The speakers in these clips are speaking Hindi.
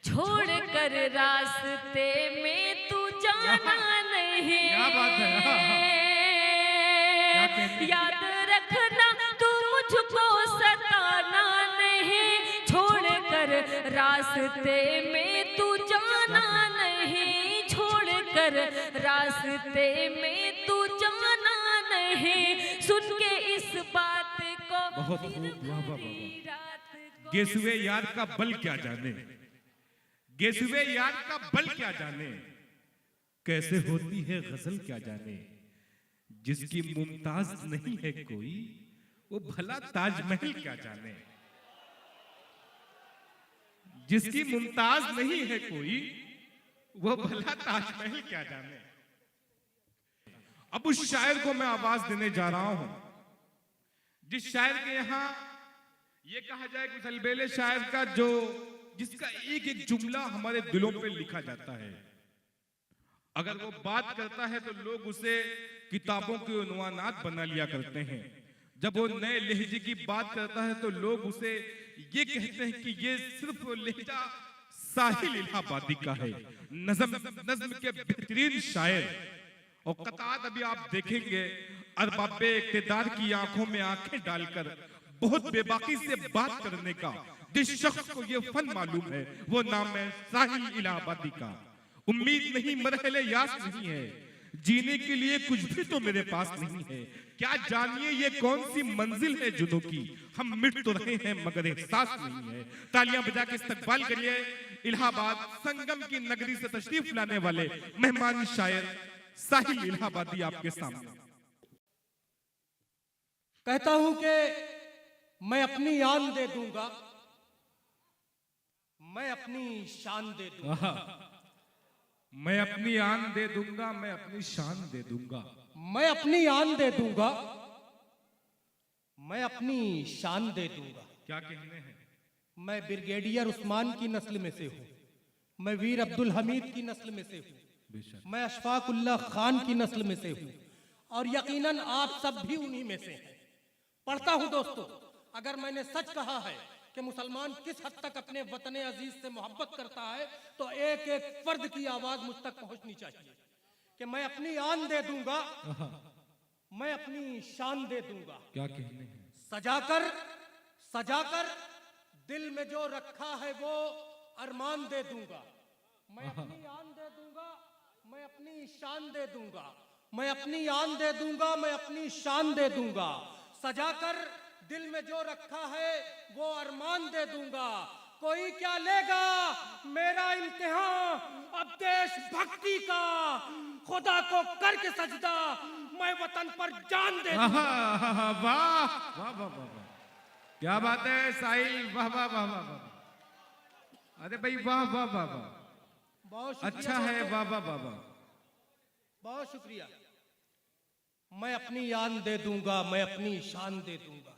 छोड़ कर रास्ते में तू जाना नहीं। क्या बात है, क्या कहते हैं? याद रखना तू मुझको सताना नहीं। छोड़ कर रास्ते में तू जाना नहीं। छोड़ कर रास्ते में तू जाना नहीं। सुन के इस बात को बहुत खूब, वाह वाह वाह। गेसुए यार का बल क्या जाने, गेसुए यार का बल क्या जाने, कैसे होती है गजल क्या जाने। जिसकी मुमताज नहीं है कोई, वो भला ताजमहल क्या जाने। जिसकी मुमताज नहीं है कोई, वो भला ताजमहल क्या जाने। अब उस शायर को मैं आवाज देने जा रहा हूं, जिस शायर के यहां ये कहा जाए कि अलबेले शायर का जो जिसका एक एक जुमला हमारे दिलों पे लिखा जाता है। अगर वो बात करता है तो लोग उसे किताबों के उन्वानात बना लिया करते हैं। जब वो नए लहजे की बात करता है तो लोग उसे ये कहते हैं कि ये सिर्फ लहजा साहिल इलाहाबादी का है। नज्म के बेहतरीन शायर। और कतार अभी आप देखेंगे अरबाबे इक्तिदार की आंखों में आंखें डालकर बहुत बेबाकी से बात करने का जिस शख्स को ये फन मालूम है, वो नाम है साहिल इलाहाबादी का। उम्मीद नहीं, मरहले यास नहीं है, जीने के लिए कुछ भी तो मेरे पास नहीं है। क्या जानिए ये कौन सी मंजिल है जुनों की, हम मिट तो रहे हैं मगर एहसास नहीं है। तालियां बजा के इस्तकबाल करिए इलाहाबाद संगम की नगरी से तशरीफ लाने वाले मेहमान शायर साहिल इलाहाबादी आपके सामने। कहता हूं कि मैं अपनी आन दे दूंगा, मैं अपनी शान दे दूंगा। मैं अपनी आन दे दूंगा, मैं अपनी शान दे दूंगा। मैं अपनी आन दे दूंगा, मैं अपनी शान दे दूंगा। क्या कहने हैं? मैं ब्रिगेडियर उस्मान की नस्ल में से हूं, मैं वीर अब्दुल हमीद की नस्ल में से हूं, मैं अशफाकुल्ला खान की नस्ल में से हूं, और यकीनन आप सब भी उन्हीं में से हैं। पढ़ता हूं दोस्तों, अगर मैंने सच कहा है कि मुसलमान किस हद तक अपने वतन अजीज से मोहब्बत करता है, तो एक एक फर्द की आवाज मुझ तक पहुंचनी चाहिए कि मैं अपनी आन दे दूंगा, मैं अपनी शान दे दूंगा। क्या कहने हैं? सजाकर सजाकर दिल में जो रखा है वो अरमान दे दूंगा। मैं अपनी आन दे दूंगा, मैं अपनी शान दे दूंगा। मैं अपनी आन दे दूंगा, मैं अपनी शान दे दूंगा। सजाकर दिल में जो रखा है वो अरमान दे दूंगा। कोई क्या लेगा मेरा इम्तिहान अब देश भक्ति का, खुदा को करके सजदा मैं वतन पर जान दे दूंगा। वाह वाह वाह वाह, क्या बात है साहिल, वाह वाह वाह वाह वाह। अरे भाई वाह वाह वाह वाह, बहुत अच्छा है, वाह वाह वाह वाह। बहुत शुक्रिया। मैं अपनी आन दे दूंगा, मैं अपनी शान दे दूंगा।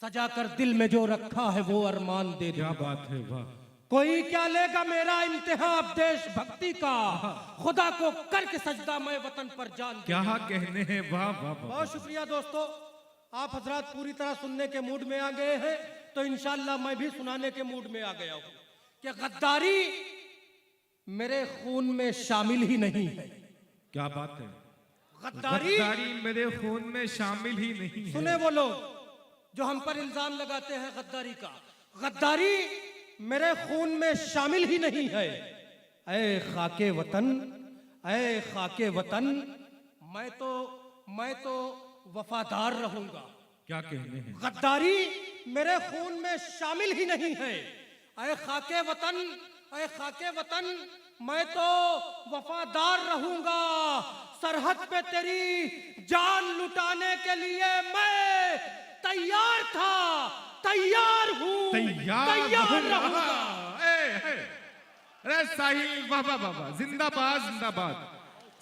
सजाकर दिल में जो रखा है वो अरमान दे दूंगा। क्या बात है, वाह। कोई क्या लेगा मेरा इम्तिहान देश भक्ति का, खुदा को करके सजदा मैं वतन पर जान। क्या कहने हैं, वाह वाह वाह। बहुत शुक्रिया दोस्तों, आप हजरात पूरी तरह सुनने के मूड में आ गए हैं, तो इंशाल्लाह मैं भी सुनाने के मूड में आ गया हूं कि गद्दारी मेरे खून में शामिल ही नहीं है। क्या बात है, गद्दारी मेरे खून में शामिल ही नहीं है। सुने वो लोग जो हम पर इल्जाम लगाते हैं गद्दारी का, गद्दारी मेरे खून में शामिल ही नहीं है। ऐ खाके वतन, ऐ खाके वतन, मैं तो वफादार रहूंगा। क्या कहने हैं? गद्दारी मेरे खून में शामिल ही नहीं है। ऐ खाके वतन, ऐ खाके वतन, मैं तो वफादार रहूंगा। सरहद पे तेरी जान लुटाने के लिए मैं तैयार था, तैयार हूँ, तैयार रहूंगा। अरे साहिल, वाह वाह वाह वाह, जिंदाबाद जिंदाबाद,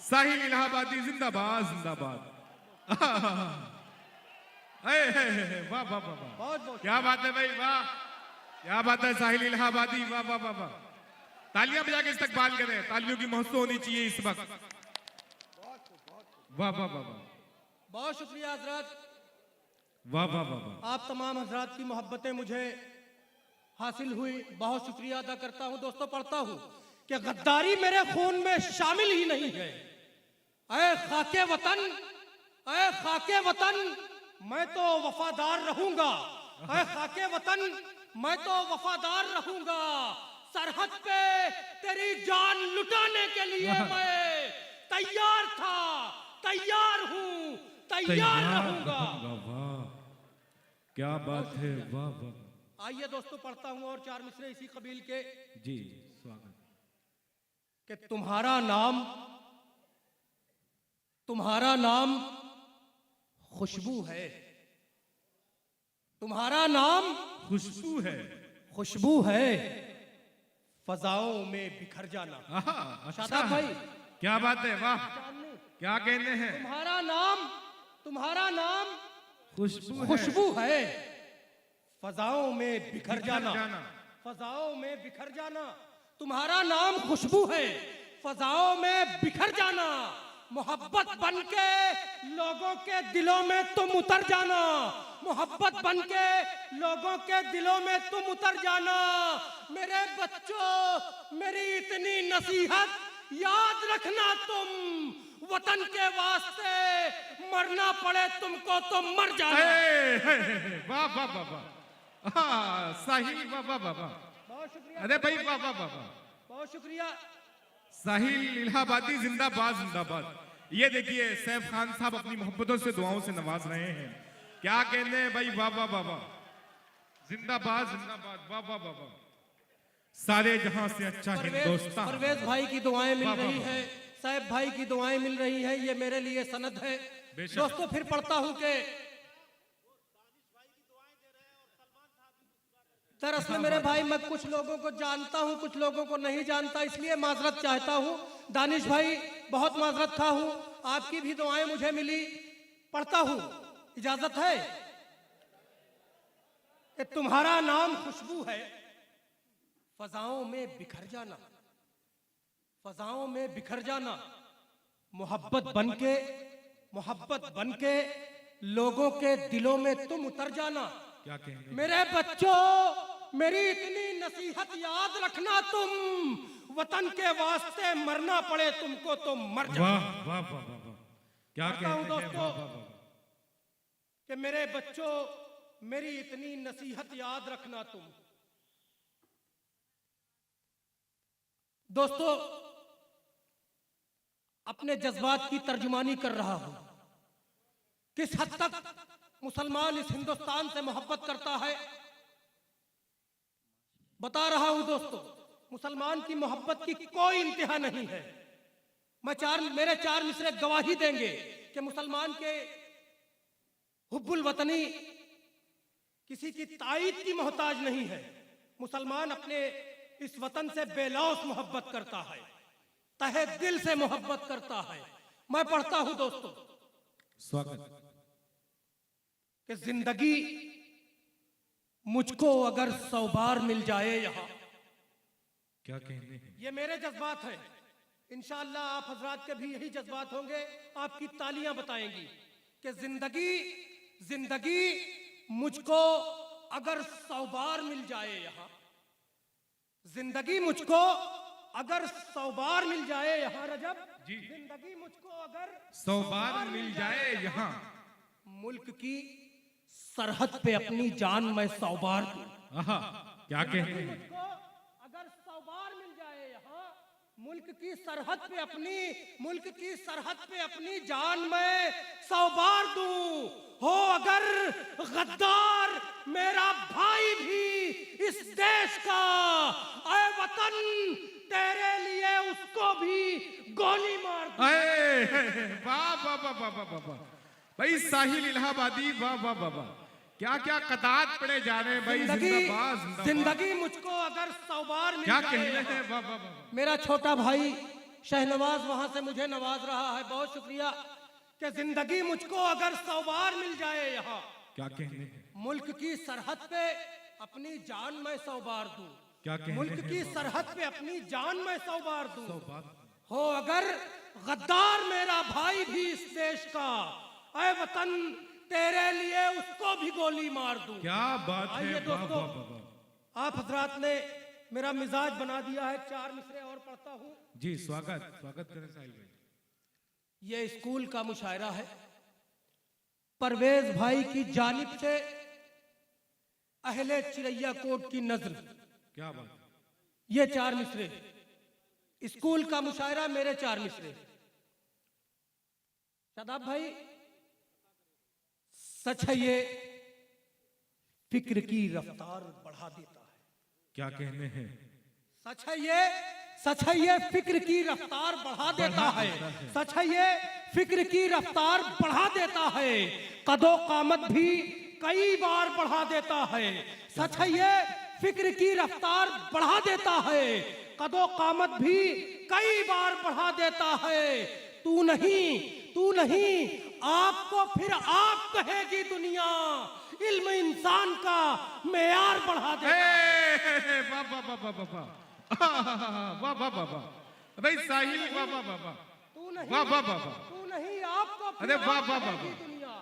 साहिल इलाहाबादी जिंदाबाद जिंदाबाद। वाह वाह वाह वाह, बहुत बहुत क्या बात है भाई, वाह क्या बात है साहिल इलाहाबादी, वाह वाह वाह वाह। तालियां बजा के इस्तकबाल करें, तालियों की मौसम होनी चाहिए इस वक्त। वाह वाह वाह वाह, बहुत शुक्रिया हजरत। वाह वाह वाह वाह। आप तमाम हजरात की मोहब्बतें मुझे हासिल हुई। बहुत शुक्रिया अदा करता हूं दोस्तों। पढ़ता हूं कि गद्दारी मेरे खून में शामिल ही नहीं है। ऐ खाके वतन, ऐ खाके वतन, मैं तो वफादार रहूंगा। ऐ खाके वतन, मैं तो वफादार रहूंगा। सरहद पे तेरी जान लुटाने के लिए मैं तैयार था, तैयार हूं, तैयार रहूंगा। वाह, क्या बात है, वाह वाह। आइए दोस्तों, पढ़ता हूं और 4 मिसरे इसी कबील के जी स्वागत। कि तुम्हारा नाम खुशबू है। तुम्हारा नाम खुशबू है। खुशबू है, फजाओं में बिखर जाना। अच्छा शादाब भाई, क्या बात है, वाह, क्या कहने हैं। तुम्हारा नाम खुशबू खुशबू है, फजाओं में बिखर जाना, फजाओं में बिखर जाना। तुम्हारा नाम खुशबू है, फजाओं में बिखर जाना। मोहब्बत बनके लोगों के दिलों में तुम उतर जाना। मोहब्बत बनके लोगों के दिलों में तुम उतर जाना। मेरे बच्चों, मेरी इतनी नसीहत याद रखना तुम। वतन के वास्ते मरना पड़े तुमको तो मर जाना। वाह वाह वाह वाह, साहिल, वाह वाह वाह वाह। बहुत शुक्रिया। अरे भाई, वाह वाह वाह वाह, बहुत शुक्रिया। साहिल इलाहाबादी जिंदाबाद जिंदाबाद। ये देखिए सैफ खान साहब अपनी मोहब्बतों से दुआओं से नवाज रहे हैं। क्या कहने हैं भाई, वाह वाह वाह वाह, जिंदाबाद जिंदाबाद, वाह वाह वाह वाह। सारे जहां से अच्छा हिंदुस्तान। परवेज भाई की दुआएं मिल वाह, वाह, रही वाह। है, सैफ भाई की दुआएं मिल रही है, ये मेरे लिए सनद है। बेशक। दोस्तों फिर पढ़ता हूं कि दरअसल मेरे भाई, मैं कुछ लोगों को जानता हूं, कुछ लोगों को नहीं जानता, इसलिए माजरत चाहता हूं। दानिश भाई, बहुत माजरत खा हूं, आपकी भी दुआएं मुझे मिली। पढ़ता हूं, इजाजत है कि तुम्हारा नाम खुशबू है, फजाओं में बिखर जाना, फजाओं में बिखर जाना। मोहब्बत बनके लोगों के दिलों में तुम उतर जाना। क्या कहने। मेरे बच्चों, मेरी इतनी नसीहत याद रखना तुम। वतन के वास्ते मरना पड़े तुमको तो मर जाना। वाह वाह वाह वाह वाह, क्या कहता हूं कहते हैं, दोस्तों वाह वाह वाह। कि मेरे बच्चों, मेरी इतनी नसीहत याद रखना तुम। दोस्तों, अपने जज्बात की तर्जुमानी कर रहा हूं। किस हद तक मुसलमान इस हिंदुस्तान से मोहब्बत करता है बता रहा हूं दोस्तों। मुसलमान की मोहब्बत की कोई इंतहा नहीं है। मेरे 4 मिसरे गवाही देंगे कि मुसलमान के हुब्बुल वतनी किसी की ताईद की मोहताज नहीं है। मुसलमान अपने इस वतन से बेलौस मोहब्बत करता है, तहे दिल से मोहब्बत करता है। मैं पढ़ता हूं दोस्तों स्वागत। कि जिंदगी मुझको अगर 100 बार मिल जाए यहाँ। क्या कहने हैं। ये मेरे जज्बात हैं। इंशाअल्लाह आप हजरात के भी यही जज्बात होंगे, आपकी तालियां बताएंगी कि जिंदगी मुझको अगर 100 बार मिल जाए यहाँ। जिंदगी मुझको अगर 100 बार मिल जाए यहाँ। रजब जी। जिंदगी मुझको अगर 100 बार मिल जाए यहाँ। मुल्क की सरहद पे अपनी जान मैं 100 बार दूं। क्या कहते हैं। मुझको अगर 100 बार मिल जाए यहाँ। मुल्क की सरहद पे अपनी जान मैं 100 बार दूं। हो अगर गद्दार मेरा भाई भी इस देश का, ऐ वतन तेरे लिए उसको भी गोली मार दूं। वाह वाह वाह वाह वाह वाह भाई, साहिल इलाहाबादी, वाह वाह वाह वाह, क्या क्या कतार पड़े जा रहे हैं भाई। जिंदाबाद जिंदाबाद। जिंदगी मुझको अगर 100 बार मिल क्या जाए कहने यहाँ। हैं, वाह वाह वाह। मेरा छोटा भाई शहनवाज वहां से मुझे नवाज रहा है, बहुत शुक्रिया। कि जिंदगी मुझको अगर 100 बार मिल जाए यहाँ। क्या कहने हैं। मुल्क की सरहद पे अपनी जान मैं 100 बार दूं। क्या कहने मुल्क हैं, की वाह। सरहद पे अपनी जान मैं 100 बार दूं। 100 बार। हो अगर गद्दार मेरा भाई भी इस देश का, ऐ वतन तेरे लिए उसको भी गोली मार दूं। क्या बात है, आइए वाह दोस्तों, वाह वाह वाह। आप हजरात ने मेरा मिजाज बना दिया है, 4 मिसरे और पढ़ता हूं। जी स्वागत करें साहिल भाई। ये स्कूल का मुशायरा है, परवेज भाई की जानिब से अहले चिरैया कोट की नज्र। क्या बात। ये 4 मिसरे, स्कूल का मुशायरा, मेरे 4 मिसरे। शादाब भाई, सच है ये फिक्र की रफ्तार बढ़ा देता है। क्या कहने हैं। सच है ये फिक्र की रफ्तार बढ़ा देता है। सच है ये फिक्र की रफ्तार बढ़ा देता है, कदो कामत भी कई बार बढ़ा देता है। सच है ये फिक्र की रफ्तार बढ़ा देता है, कदो कामत भी कई बार बढ़ा देता है। तू नहीं आपको फिर आप कहेगी दुनिया, इल्म इंसान का मेयार बढ़ा देता है। वाह वाह वाह वाह वाह वाह वाह वाह वाह भाई साहिल, वाह वाह वाह वाह वाह वाह वाह वाह। तू नहीं आपको अरे वाह वाह वाह कहेगी वाह। दुनिया।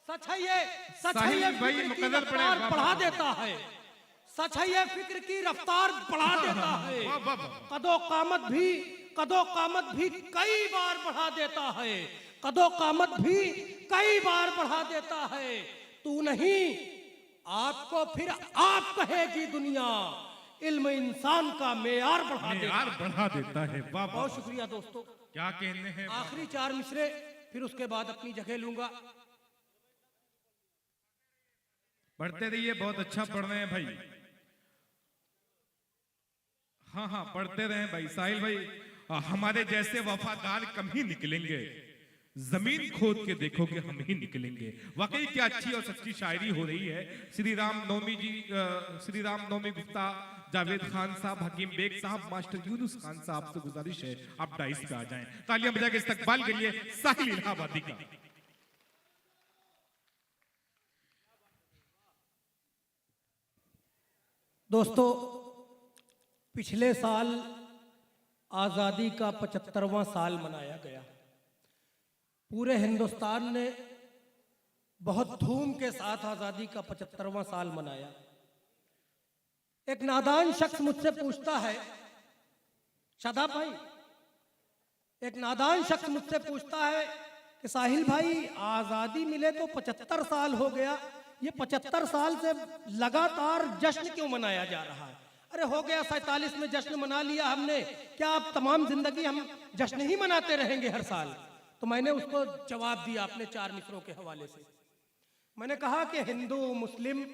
सच है ये साहिल भाई फिक्र की मुकद्दर पड़े, रफ्तार वाह, बढ़ा वाह, देता है। सच है ये फिक्र की रफ्तार बढ़ा देता है, वाह वाह वाह। कदो कामत भी कई बार बढ़ा देता है, कदो कामत भी कई बार बढ़ा देता है। तू नहीं आपको फिर आप कहेगी दुनिया, इल्म इंसान का मेयार बढ़ा देता यार बढ़ा देता है। वाह वाह। बहुत शुक्रिया दोस्तों। क्या कहने हैं। आखिरी 4 मिसरे, फिर उसके बाद अपनी जगह लूंगा। पढ़ते रहिए, बहुत अच्छा पढ़ रहे हैं भाई। हाँ पढ़ते रहे भाई। साहिल भाई, हमारे जैसे वफादार कम ही निकलेंगे, जमीन खोद के देखोगे हम ही निकलेंगे। वाकई क्या अच्छी और सच्ची शायरी हो रही है। श्री राम नवमी गुप्ता, जावेद खान साहब, हकीम बेग साहब, मास्टर यूनुस खान साहब से गुजारिश है आप डाइस पे आ जाएं। तालियां बजा के इस्तकबाल करिए साहिल इलाहाबादी का। दोस्तों, पिछले साल आज़ादी का 75वां साल मनाया गया। पूरे हिंदुस्तान ने बहुत धूम के साथ आज़ादी का 75वां साल मनाया। एक नादान शख्स मुझसे पूछता है, शादाब भाई, एक नादान शख्स मुझसे पूछता है कि साहिल भाई, आज़ादी मिले तो 75 साल हो गया, ये 75 साल से लगातार जश्न क्यों मनाया जा रहा है? अरे हो गया 47 में जश्न मना लिया हमने, क्या अब तमाम जिंदगी हम जश्न ही मनाते रहेंगे हर साल? तो मैंने उसको जवाब दिया अपने 4 मित्रों के हवाले से। मैंने कहा कि हिंदू मुस्लिम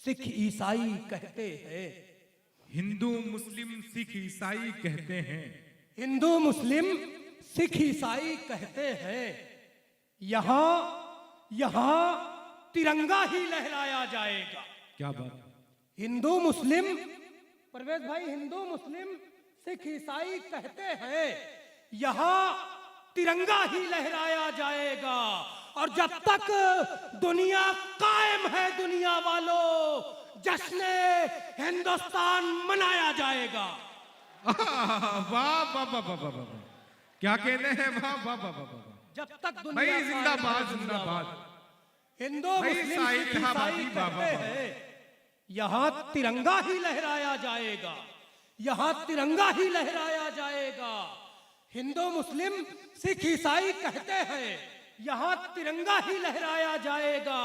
सिख ईसाई कहते हैं, हिंदू मुस्लिम सिख ईसाई कहते हैं, हिंदू मुस्लिम सिख ईसाई कहते हैं, यहां तिरंगा ही लहराया जाएगा। क्या बात। हिंदू मुस्लिम, परवेज भाई, हिंदू मुस्लिम सिख ईसाई कहते हैं, यहां तिरंगा ही लहराया जाएगा। और जब तक दुनिया कायम है दुनिया वालों, जश्न हिंदुस्तान मनाया जाएगा। वाह वाह वाह वाह वाह वाह। क्या कहने हैं। वाह वाह वाह वाह वाह। जब तक दुनिया भाई कायम जिंदाबाद है, जिंदाबाद। हिंदू भाई मुस्लिम साहिल सिख इलाहाबादी, ईसाई वाह, वाह, कहते वाह। हैं, यहां तिरंगा ही लहराया जाएगा, यहां तिरंगा ही लहराया जाएगा। हिंदू मुस्लिम सिख ईसाई कहते हैं, यहां तिरंगा ही लहराया जाएगा।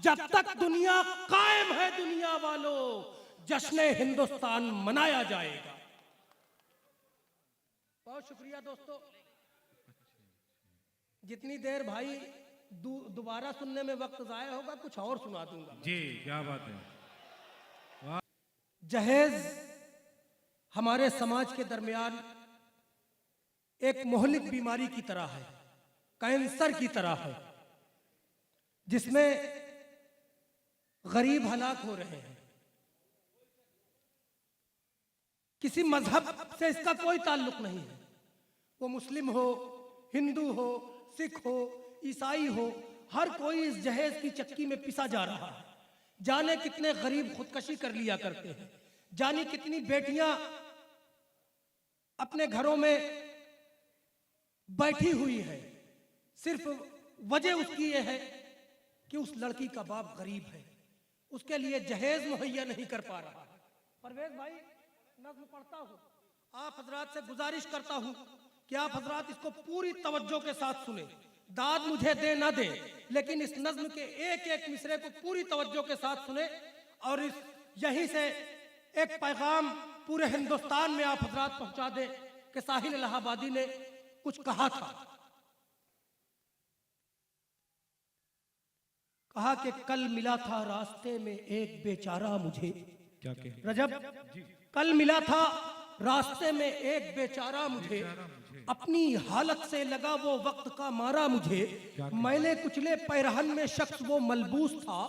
जब तक दुनिया कायम है दुनिया वालों, जश्न हिंदुस्तान मनाया जाएगा। बहुत शुक्रिया दोस्तों। जितनी देर भाई दोबारा सुनने में वक्त जाया होगा, कुछ और सुना दूंगा। जी क्या बात है। जहेज हमारे समाज के दरमियान एक मोहलिक बीमारी की तरह है, कैंसर की तरह है, जिसमें गरीब हलाक हो रहे हैं। किसी मजहब से इसका कोई ताल्लुक नहीं है। वो मुस्लिम हो, हिंदू हो, सिख हो, ईसाई हो, हर कोई इस जहेज की चक्की में पिसा जा रहा है। जाने कितने गरीब खुदकशी कर लिया करते हैं, जाने कितनी बेटियां अपने घरों में बैठी हुई है, सिर्फ वजह उसकी ये है कि उस लड़की का बाप गरीब है, उसके लिए जहेज मुहैया नहीं कर पा रहा है। परवेज भाई, नज्म पढ़ता हूँ, आप हजरात से गुजारिश करता हूँ कि आप हजरात इसको पूरी तवज्जो के साथ सुने। दाद मुझे दे ना दे, लेकिन इस नज्म के एक एक मिसरे को पूरी तवज्जो के साथ सुने और इस यहीं से एक पैगाम पूरे हिंदुस्तान में आप हजरात पहुंचा दे कि साहिल इलाहाबादी ने कुछ कहा था। कहा कि कल मिला था रास्ते में एक बेचारा मुझे। क्या कहे रजब, कल मिला था रास्ते में एक बेचारा मुझे, अपनी हालत से लगा वो वक्त का मारा मुझे। मैले कुचले पैरहन में शख्स वो मलबूस था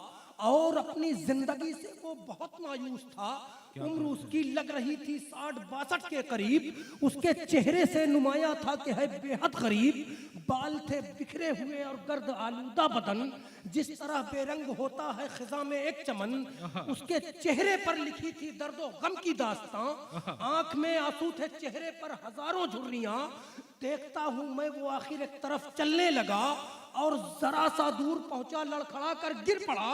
और अपनी जिंदगी से वो बहुत मायूस था। उम्र उसकी लग रही थी 60-62 के करीब। उसके चेहरे से नुमाया था कि है बेहद गरीब। बाल थे बिखरे हुए और गर्द आलूदा बदन, जिस तरह बेरंग होता है खिजा में एक चमन। उसके चेहरे पर लिखी थी दर्दो गम की दास्तां। आंख में आंसू थे, चेहरे पर हजारों झुर्रियां। देखता हूं मैं वो आखिर एक तरफ चलने लगा और जरा सा दूर पहुंचा, लड़खड़ा कर गिर पड़ा।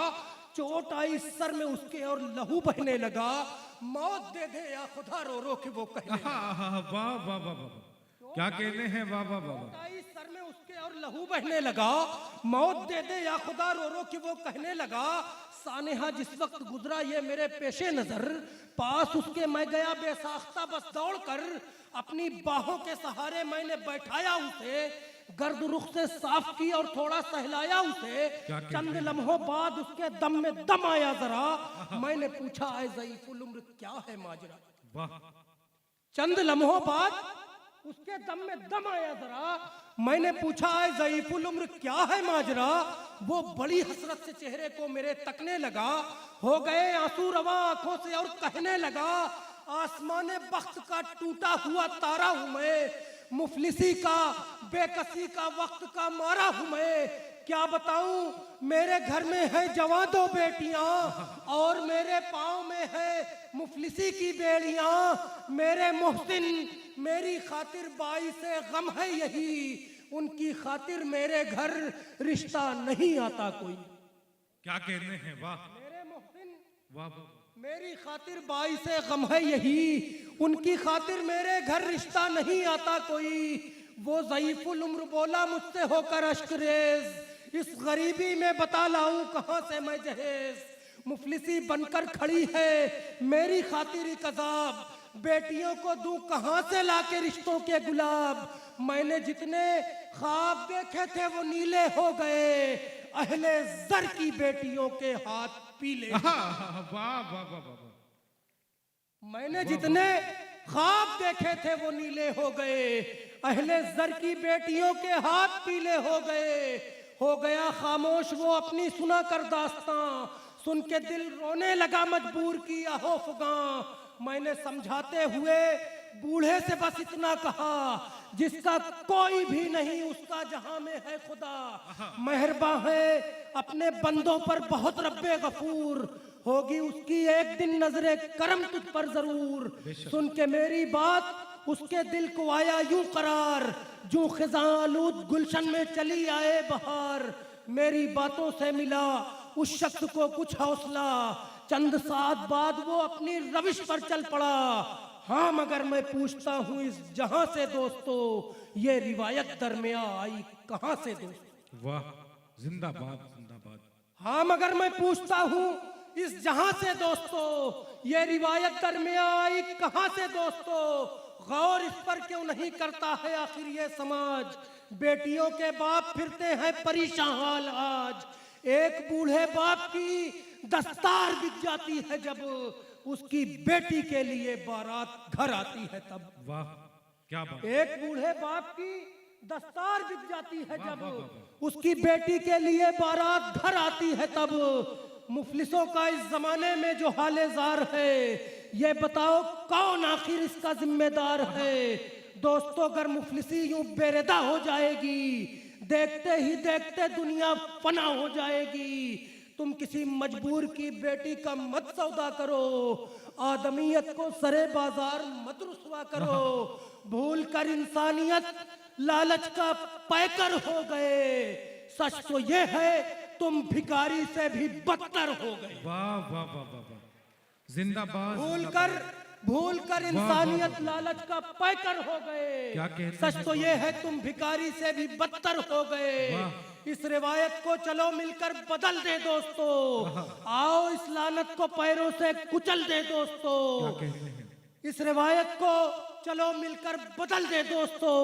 चोट आई सर में उसके और लहू बहने लगा। मौत दे दे या खुदा, रो रो के वो कहने लगा। वाह वाह वाह वाह, क्या कहने हैं, वाह वाह वाह। चोट आई सर में उसके और लहू बहने लगा। मौत दे दे या खुदा, रो रो के वो कहने लगा। सानेहा जिस वक्त गुजरा ये मेरे पेशे नजर, पास उसके मैं गया बेसाख्ता बस दौड़ कर। अपनी बाहों के सहारे मैंने बैठाया उसे, गर्द रुख से साफ की और थोड़ा सहलाया उसे। चंद लम्हों बाद उसके दम में दम आया जरा। मैंने पूछा ऐ ज़ईफुल उम्र क्या है माजरा। वाह, चंद लम्हों बाद उसके दम में दम आया जरा। मैंने पूछा ऐ ज़ईफुल उम्र क्या है माजरा। वो बड़ी हसरत से चेहरे को मेरे तकने लगा। हो गए आंसू रवा आंखों से और कहने लगा, आसमाने बख्त का टूटा हुआ तारा हूं मैं। मुफलिसी का, बेकसी का, वक्त का मारा हूं मैं। क्या बताऊं, मेरे घर में है जवां 2 बेटियां और मेरे पाँव में है मुफलिसी की बेड़ियां। मेरे मोहसिन मेरी खातिर बाइसे गम है यही, उनकी खातिर मेरे घर रिश्ता नहीं आता कोई। क्या कहने हैं, वाह मेरे मोहसिन वाह वाह। मेरी खातिर बाइसे गम है यही, उनकी खातिर मेरे घर रिश्ता नहीं आता कोई। वो ज़ईफुल उम्र बोला मुझसे होकर अश्करेज, इस गरीबी में बता लाऊं कहां से मैं जहेज। मुफलिसी बनकर खड़ी है मेरी खातिर एक अजाब, बेटियों को दूं कहां से लाके रिश्तों के गुलाब। मैंने जितने ख्वाब देखे थे वो नीले हो गए, अहले जर की बेटियों के हाथ पीले। वाह वाह वाह वाह। मैंने जितने ख्वाब देखे थे वो नीले हो गए, अहले जर की बेटियों के हाथ पीले हो गए। हो गया खामोश वो अपनी सुना कर दास्तां, सुन के दिल रोने लगा मजबूर की आहो फुगां। मैंने समझाते हुए बूढ़े से बस इतना कहा, जिसका कोई भी नहीं उसका जहां में है खुदा। मेहरबान है अपने बंदों पर बहुत रब्बे गफूर, होगी उसकी एक दिन नजरे करम तुझ पर जरूर। सुन के मेरी बात उसके दिल को आया यूं करार, जो खिजालूद गुलशन में चली आए बहार। मेरी बातों से मिला उस शख्स को कुछ हौसला, चंद साथ बाद वो अपनी रविश पर चल पड़ा। हाँ मगर मैं पूछता हूँ इस जहां से दोस्तों, ये रिवायत दरमिया आई कहां से दोस्तों। वाह, जिंदाबाद जिंदाबाद। हाँ मगर मैं पूछता हूँ इस जहां से दोस्तों, ये रिवायत दरमिया आई कहां से दोस्तों। गौर इस पर क्यों नहीं करता है आखिर ये समाज, बेटियों के बाप फिरते हैं परेशान हाल आज। एक बूढ़े बाप की दस्तार बिक जाती है जब, उसकी बेटी के लिए बारात घर आती है तब। वाह क्या बात। एक बूढ़े बाप की दस्तार बिक जाती है जब, उसकी बेटी के लिए बारात घर आती है तब। मुफलिसों का इस जमाने में जो हाले जार है, ये बताओ कौन आखिर इसका जिम्मेदार है। दोस्तों अगर मुफलिसी यूं बेरेदा हो जाएगी, देखते ही देखते दुनिया फना हो जाएगी। तुम किसी मजबूर की बेटी का मत सौदा करो, आदमियत को सरे बाजार मत रुसवा करो। भूल कर इंसानियत लालच का पैकर हो गए। सच तो ये है तुम भिखारी से भी बदतर हो गए। वाह वाह वाह वाह वाह, जिंदाबाद। भूलकर इंसानियत लालच का पैकर हो गए। क्या कहते हैं? सच तो ये है तुम भिखारी से भी बदतर हो गए। इस रिवायत को चलो मिलकर बदल दे दोस्तों, आओ इस लानत को पैरों से कुचल दे दोस्तों। इस रिवायत को चलो मिलकर बदल दे दोस्तों,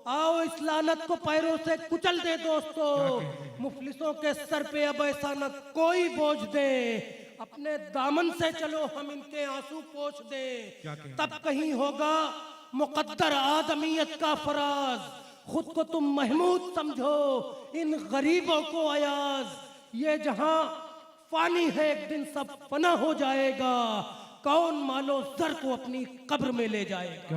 आओ इस लानत को पैरों से कुचल दे दोस्तों। मुफलिसों के सर पे अब ऐसा न कोई बोझ दे, अपने दामन से चलो हम इनके आंसू पोंछ दें। तब कहीं होगा मुकद्दर आदमियत का फराज, खुद को तुम महमूद समझो, इन गरीबों को अयाज। ये जहां फानी है एक दिन सब फना हो जाएगा, कौन मालो सर को अपनी कब्र में ले जाएगा।